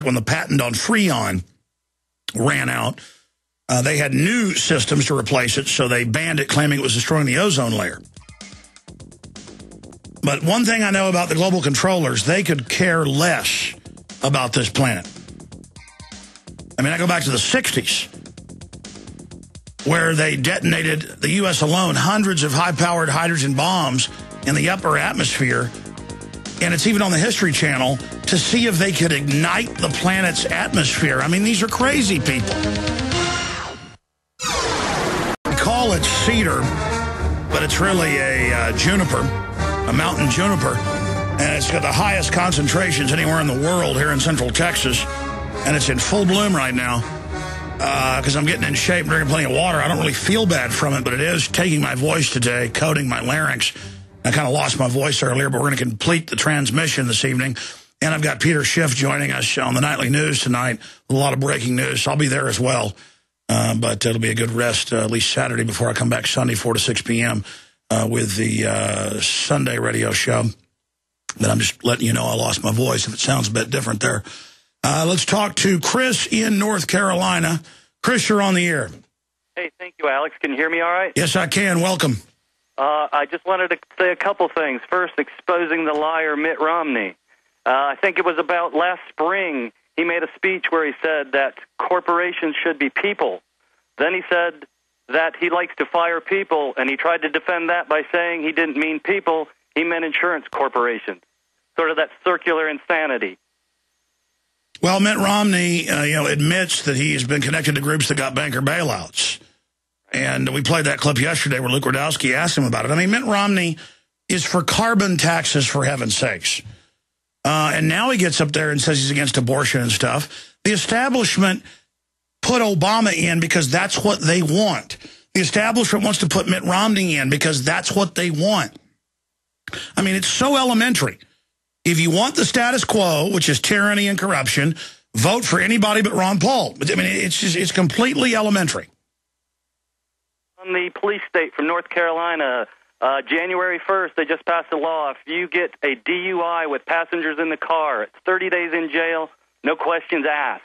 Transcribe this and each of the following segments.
when the patent on Freon ran out, they had new systems to replace it, so they banned it, claiming it was destroying the ozone layer. But one thing I know about the global controllers, they could care less about this planet. I mean, I go back to the 60s, where they detonated, the U.S. alone, hundreds of high-powered hydrogen bombs in the upper atmosphere, and it's even on the History Channel, to see if they could ignite the planet's atmosphere. I mean, these are crazy people. We call it cedar, but it's really a juniper, a mountain juniper, and it's got the highest concentrations anywhere in the world here in Central Texas, and it's in full bloom right now. Because I'm getting in shape, drinking plenty of water. I don't really feel bad from it, but it is taking my voice today, coating my larynx. I kind of lost my voice earlier, but we're going to complete the transmission this evening. And I've got Peter Schiff joining us on the Nightly News tonight with a lot of breaking news. So I'll be there as well. But it'll be a good rest, at least Saturday, before I come back Sunday, 4 to 6 p.m. With the Sunday radio show. But I'm just letting you know I lost my voice if it sounds a bit different there. Let's talk to Chris in North Carolina. Chris, you're on the air. Hey, thank you, Alex. Can you hear me all right? Yes, I can. Welcome. I just wanted to say a couple things. First, exposing the liar Mitt Romney. I think it was about last spring, he made a speech where he said that corporations should be people. Then he said that he likes to fire people, and he tried to defend that by saying he didn't mean people, he meant insurance corporations. Sort of that circular insanity. Well, Mitt Romney, admits that he has been connected to groups that got banker bailouts. And we played that clip yesterday where Luke Rudowski asked him about it. I mean, Mitt Romney is for carbon taxes, for heaven's sakes. And now he gets up there and says he's against abortion and stuff. The establishment put Obama in because that's what they want. The establishment wants to put Mitt Romney in because that's what they want. I mean, it's so elementary. If you want the status quo, which is tyranny and corruption, vote for anybody but Ron Paul. I mean, it's completely elementary. On the police state from North Carolina, January 1st, they just passed a law. If you get a DUI with passengers in the car, it's 30 days in jail, no questions asked.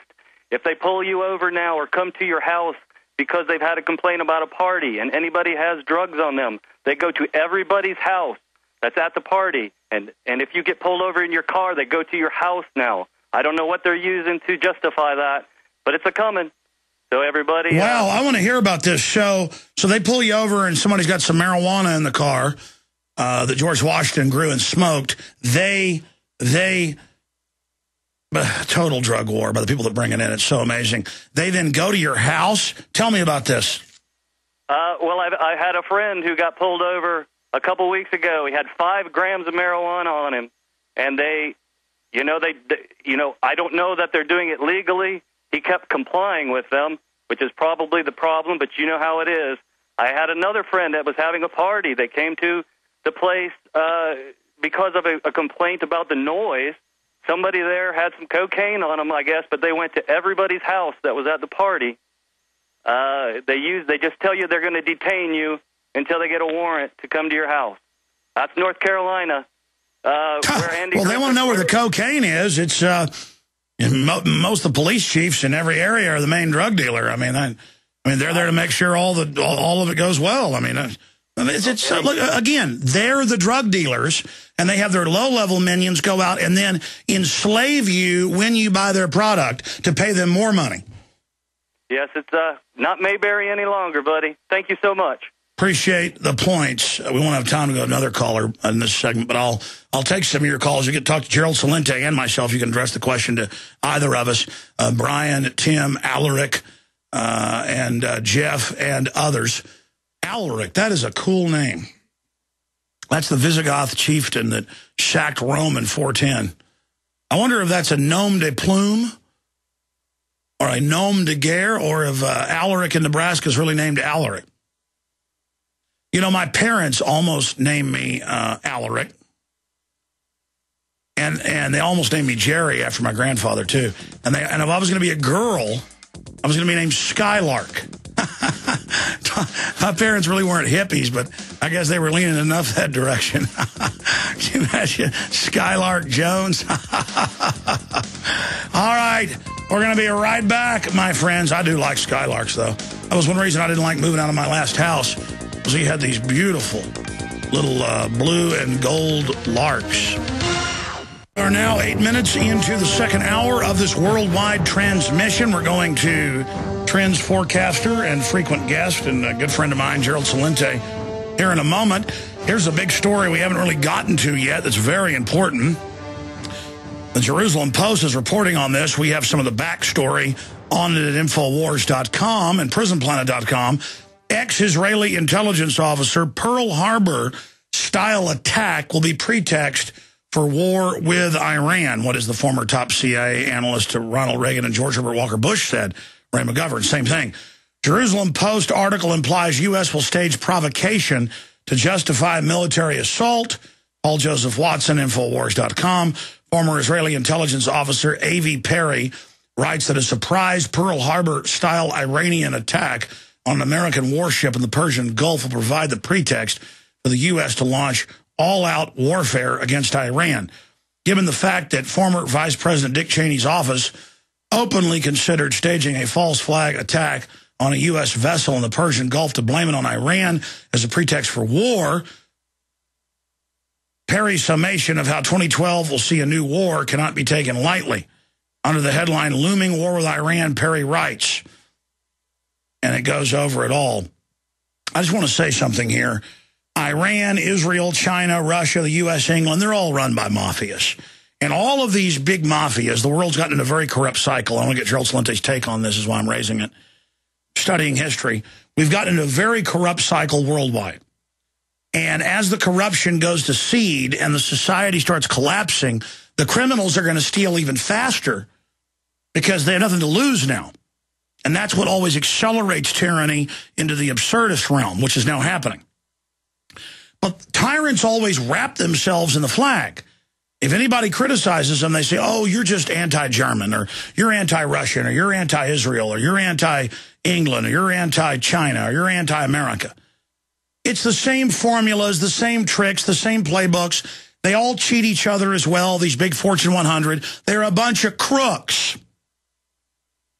If they pull you over now or come to your house because they've had a complaint about a party and anybody has drugs on them, they go to everybody's house that's at the party. And if you get pulled over in your car, they go to your house now. I don't know what they're using to justify that, but it's a-coming. So everybody... Wow, I want to hear about this show. So they pull you over and somebody's got some marijuana in the car that George Washington grew and smoked. Total drug war by the people that bring it in. It's so amazing. They then go to your house. Tell me about this. Well, I had a friend who got pulled over a couple weeks ago. He had 5 grams of marijuana on him, and they I don't know that they're doing it legally. He kept complying with them, which is probably the problem, but you know how it is. I had another friend that was having a party. They came to the place because of a complaint about the noise. Somebody there had some cocaine on them, I guess, but they went to everybody's house that was at the party. They just tell you they're going to detain you until they get a warrant to come to your house. That's North Carolina. Where Andy well, they want to know where the cocaine is. It's most of the police chiefs in every area are the main drug dealer. I mean, they're there to make sure all of it goes well. I mean, look, again, they're the drug dealers, and they have their low-level minions go out and then enslave you when you buy their product to pay them more money. Yes, it's not Mayberry any longer, buddy. Thank you so much. Appreciate the points. We won't have time to go to another caller in this segment, but I'll take some of your calls. You can talk to Gerald Celente and myself. You can address the question to either of us, Brian, Tim, Alaric, and Jeff, and others. Alaric, that is a cool name. That's the Visigoth chieftain that sacked Rome in 410. I wonder if that's a nom de plume or a nom de guerre, or if Alaric in Nebraska is really named Alaric. You know, my parents almost named me Alaric, and they almost named me Jerry after my grandfather, too. And if I was going to be a girl, I was going to be named Skylark. My parents really weren't hippies, but I guess they were leaning enough that direction. Can you imagine Skylark Jones? All right, we're going to be right back, my friends. I do like skylarks, though. That was one reason I didn't like moving out of my last house, was you had these beautiful little blue and gold larks. We are now 8 minutes into the second hour of this worldwide transmission. We're going to trends forecaster and frequent guest and a good friend of mine, Gerald Celente, here in a moment. Here's a big story we haven't really gotten to yet that's very important. The Jerusalem Post is reporting on this. We have some of the backstory on it at Infowars.com and Prisonplanet.com. Ex-Israeli intelligence officer Pearl Harbor-style attack will be pretext for war with Iran. What is the former top CIA analyst to Ronald Reagan and George Herbert Walker Bush said? Ray McGovern, same thing. Jerusalem Post article implies U.S. will stage provocation to justify military assault. Paul Joseph Watson, Infowars.com. Former Israeli intelligence officer Avi Perry writes that a surprise Pearl Harbor-style Iranian attack on an American warship in the Persian Gulf will provide the pretext for the U.S. to launch all-out warfare against Iran, given the fact that former Vice President Dick Cheney's office openly considered staging a false flag attack on a U.S. vessel in the Persian Gulf to blame it on Iran as a pretext for war. Perry's summation of how 2012 will see a new war cannot be taken lightly. Under the headline, Looming War with Iran, Perry writes, and it goes over it all. I just want to say something here. Iran, Israel, China, Russia, the U.S., England, they're all run by mafias. And all of these big mafias, the world's gotten in a very corrupt cycle. I want to get Gerald Celente's take on this, is why I'm raising it. Studying history, we've gotten into a very corrupt cycle worldwide. And as the corruption goes to seed and the society starts collapsing, the criminals are going to steal even faster because they have nothing to lose now. And that's what always accelerates tyranny into the absurdist realm, which is now happening. But tyrants always wrap themselves in the flag. If anybody criticizes them, they say, oh, you're just anti-German, or you're anti-Russian, or you're anti-Israel, or you're anti-England, or you're anti-China, or you're anti-America. It's the same formulas, the same tricks, the same playbooks. They all cheat each other as well, these big Fortune 100. They're a bunch of crooks,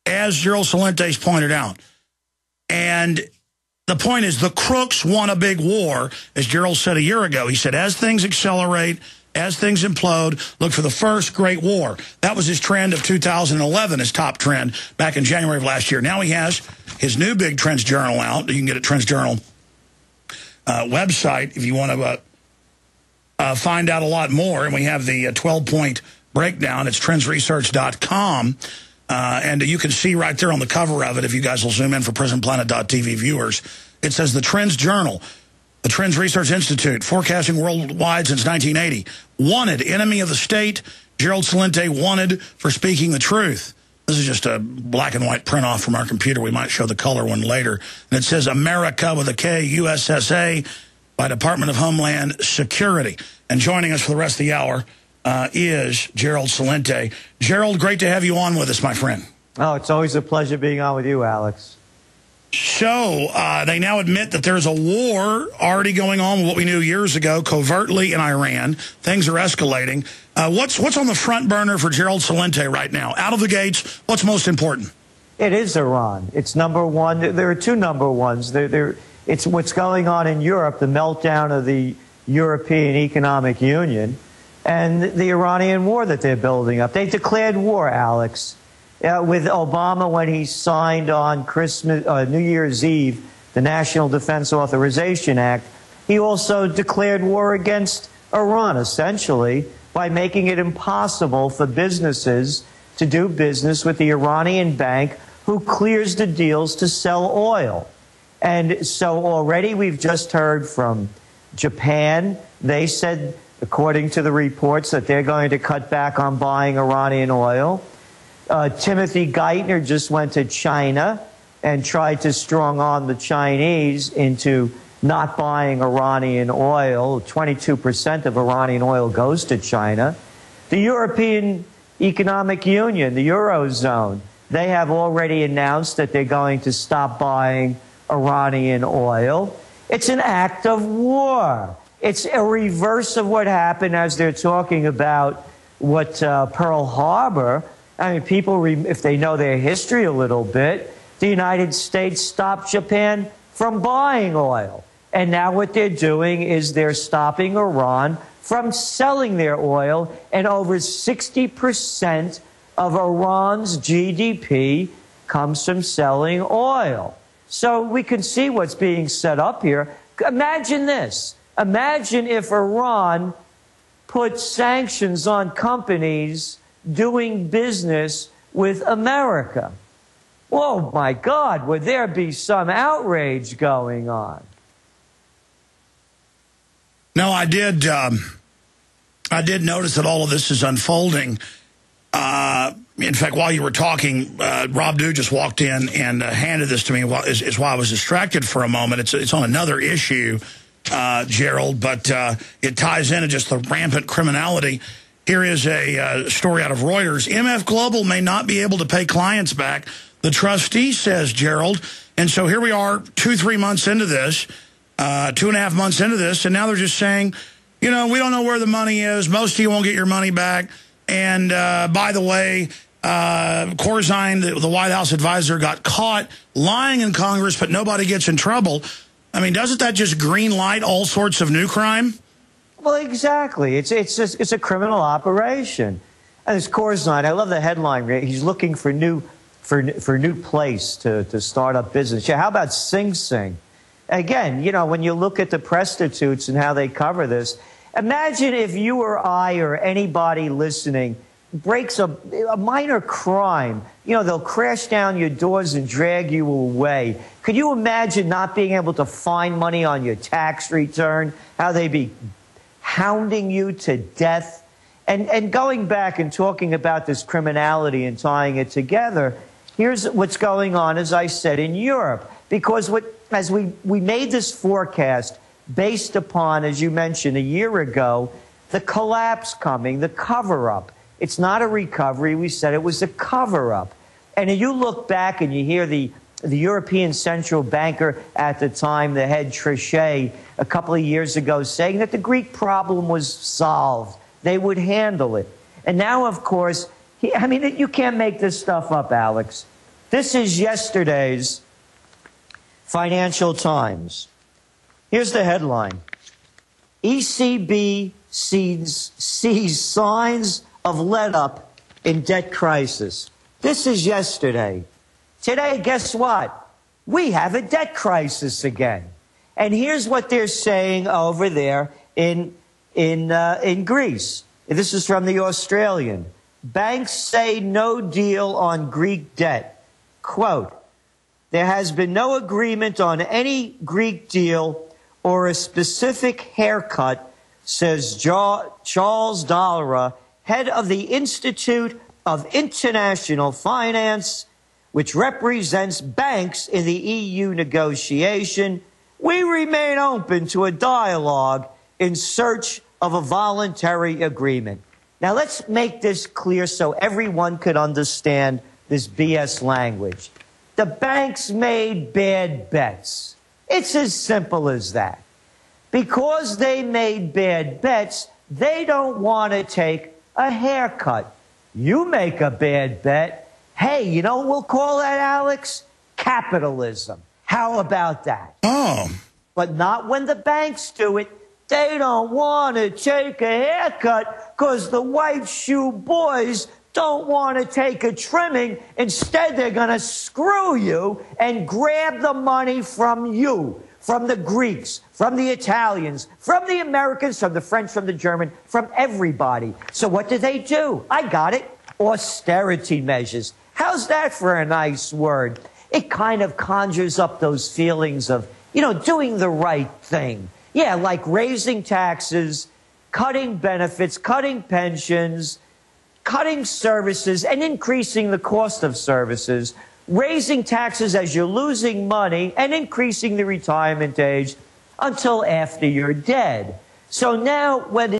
as Gerald Celente's pointed out. And the point is, the crooks want a big war, as Gerald said a year ago. He said, as things accelerate, as things implode, look for the first great war. That was his trend of 2011, his top trend, back in January of last year. Now he has his new big Trends Journal out. You can get it at Trends Journal website if you want to find out a lot more. And we have the 12-point breakdown. It's trendsresearch.com. And you can see right there on the cover of it, if you guys will zoom in for prisonplanet.tv viewers, it says the Trends Journal, the Trends Research Institute, forecasting worldwide since 1980. Wanted, enemy of the state, Gerald Celente wanted for speaking the truth. This is just a black and white print off from our computer. We might show the color one later. And it says America with a K, USSA, by Department of Homeland Security. And joining us for the rest of the hour is Gerald Celente. Gerald, great to have you on with us, my friend. Oh, it's always a pleasure being on with you, Alex. So they now admit that there's a war already going on with what we knew years ago, covertly in Iran. Things are escalating. What's on the front burner for Gerald Celente right now? Out of the gates, what's most important? It is Iran. It's number one. There are two number ones. It's what's going on in Europe, the meltdown of the European Economic Union, and the Iranian war that they're building up. They declared war, Alex. With Obama, when he signed on New Year's Eve, the National Defense Authorization Act, he also declared war against Iran, essentially, by making it impossible for businesses to do business with the Iranian bank who clears the deals to sell oil. And so already we've just heard from Japan. They said, according to the reports, that they're going to cut back on buying Iranian oil. Timothy Geithner just went to China and tried to strong arm the Chinese into not buying Iranian oil. 22% of Iranian oil goes to China. The European Economic Union, the Eurozone, they have already announced that they're going to stop buying Iranian oil. It's an act of war. It's a reverse of what happened as they're talking about what Pearl Harbor. I mean, people, if they know their history a little bit, the United States stopped Japan from buying oil. And now what they're doing is they're stopping Iran from selling their oil, and over 60% of Iran's GDP comes from selling oil. So we can see what's being set up here. Imagine this. Imagine if Iran put sanctions on companies doing business with America. Oh, my God, would there be some outrage going on? No, I did notice that all of this is unfolding. In fact, while you were talking, Rob Dew just walked in and handed this to me. Is why I was distracted for a moment. It's on another issue, Gerald, but it ties into just the rampant criminality. Here is a story out of Reuters. MF Global may not be able to pay clients back, the trustee says, Gerald. And so here we are 2-3 months into this, 2.5 months into this, and now they're just saying, you know, we don't know where the money is. Most of you won't get your money back. And by the way, Corzine, the White House advisor, got caught lying in Congress, but nobody gets in trouble. I mean, doesn't that just green light all sorts of new crime? Well, exactly. It's a criminal operation. And it's Corzine. I love the headline. He's looking for new place to start up business. Yeah, how about Sing Sing? Again, you know, when you look at the prostitutes and how they cover this, imagine if you or I or anybody listening breaks a minor crime. You know, they'll crash down your doors and drag you away. Could you imagine not being able to find money on your tax return? How they'd be hounding you to death? And going back and talking about this criminality and tying it together, here's what's going on, as I said, in Europe. Because as we made this forecast based upon, as you mentioned, a year ago, the collapse coming, the cover-up. It's not a recovery. We said it was a cover-up. And you look back and you hear the European Central Banker at the time, the head Trichet, a couple of years ago, saying that the Greek problem was solved. They would handle it. And now, of course, I mean, you can't make this stuff up, Alex. This is yesterday's Financial Times. Here's the headline. ECB sees signs of let-up in debt crisis. This is yesterday. Today, guess what? We have a debt crisis again. And here's what they're saying over there in Greece. This is from the Australian. Banks say no deal on Greek debt. Quote, there has been no agreement on any Greek deal or a specific haircut, says Charles Dallara, head of the Institute of International Finance, which represents banks in the EU negotiation. We remain open to a dialogue in search of a voluntary agreement. Now, let's make this clear so everyone could understand this BS language. The banks made bad bets. It's as simple as that. Because they made bad bets, they don't want to take a haircut. You make a bad bet. Hey, you know what we'll call that, Alex? Capitalism. How about that? Oh. But not when the banks do it. They don't want to take a haircut because the white shoe boys don't want to take a trimming. Instead, they're going to screw you and grab the money from you, from the Greeks, from the Italians, from the Americans, from the French, from the German, from everybody. So what do? I got it. Austerity measures. How's that for a nice word? It kind of conjures up those feelings of, you know, doing the right thing. Yeah, like raising taxes, cutting benefits, cutting pensions, cutting services, and increasing the cost of services, raising taxes as you're losing money, and increasing the retirement age until after you're dead. So now, when